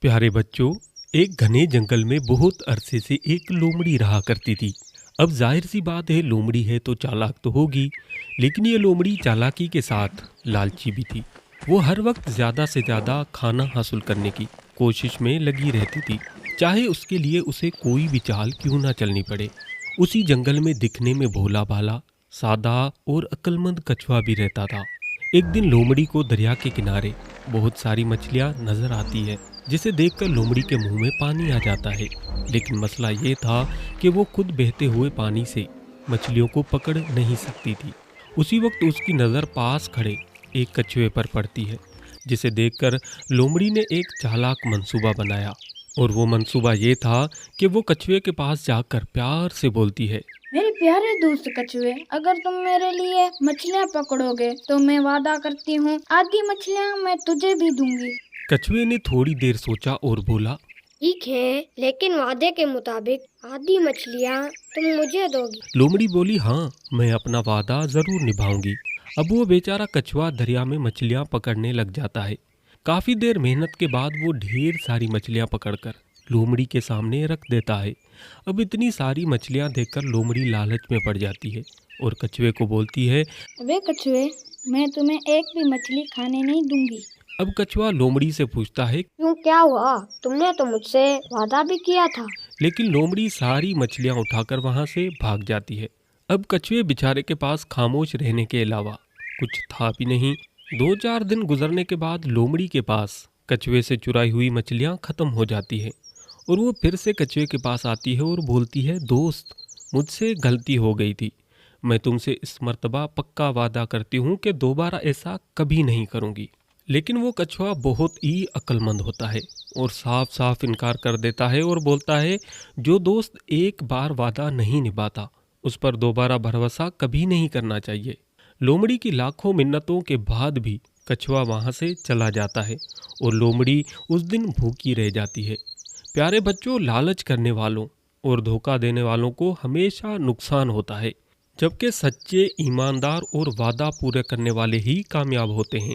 प्यारे बच्चों, एक घने जंगल में बहुत अरसे से एक लोमड़ी रहा करती थी। अब जाहिर सी बात है, लोमड़ी है तो चालाक तो होगी। लेकिन ये लोमड़ी चालाकी के साथ लालची भी थी। वो हर वक्त ज़्यादा से ज़्यादा खाना हासिल करने की कोशिश में लगी रहती थी, चाहे उसके लिए उसे कोई भी चाल क्यों ना चलनी पड़े। उसी जंगल में दिखने में भोला भाला, सादा और अक्लमंद कछुआ भी रहता था। एक दिन लोमड़ी को दरिया के किनारे बहुत सारी मछलियाँ नजर आती है, जिसे देखकर लोमड़ी के मुंह में पानी आ जाता है। लेकिन मसला ये था कि वो खुद बहते हुए पानी से मछलियों को पकड़ नहीं सकती थी। उसी वक्त उसकी नज़र पास खड़े एक कछुए पर पड़ती है, जिसे देखकर लोमड़ी ने एक चालाक मंसूबा बनाया। और वो मंसूबा ये था कि वो कछुए के पास जाकर प्यार से बोलती है, मेरे प्यारे दोस्त कछुए, अगर तुम मेरे लिए मछलियाँ पकड़ोगे तो मैं वादा करती हूँ आधी मछलियाँ मैं तुझे भी दूंगी। कछुए ने थोड़ी देर सोचा और बोला, ठीक है, लेकिन वादे के मुताबिक आधी मछलियाँ तुम मुझे दोगी। लोमड़ी बोली, हाँ, मैं अपना वादा जरूर निभाऊंगी। अब वो बेचारा कछुआ दरिया में मछलियां पकड़ने लग जाता है। काफी देर मेहनत के बाद वो ढेर सारी मछलियां पकड़कर लोमड़ी के सामने रख देता है। अब इतनी सारी मछलियां देखकर लोमड़ी लालच में पड़ जाती है और कछुए को बोलती है। वे कछुए, मैं तुम्हें एक भी मछली खाने नहीं दूंगी। अब कछुआ लोमड़ी से पूछता है, क्यों, क्या हुआ? तुमने तो मुझसे वादा भी किया था। लेकिन लोमड़ी सारी मछलियां उठाकर वहां से भाग जाती है। अब कछुए बेचारे के पास खामोश रहने के अलावा कुछ था भी नहीं। 2-4 दिन गुजरने के बाद लोमड़ी के पास कछुए से चुराई हुई मछलियां खत्म हो जाती है और वो फिर से कछुए के पास आती है और बोलती है, दोस्त, मुझसे गलती हो गई थी। मैं तुमसे इस मर्तबा पक्का वादा करती हूँ कि दोबारा ऐसा कभी नहीं करूँगी। लेकिन वो कछुआ बहुत ही अक्लमंद होता है और साफ साफ इनकार कर देता है और बोलता है, जो दोस्त एक बार वादा नहीं निभाता उस पर दोबारा भरोसा कभी नहीं करना चाहिए। लोमड़ी की लाखों मिन्नतों के बाद भी कछुआ वहां से चला जाता है और लोमड़ी उस दिन भूखी रह जाती है। प्यारे बच्चों, लालच करने वालों और धोखा देने वालों को हमेशा नुकसान होता है, जबकि सच्चे, ईमानदार और वादा पूरे करने वाले ही कामयाब होते हैं।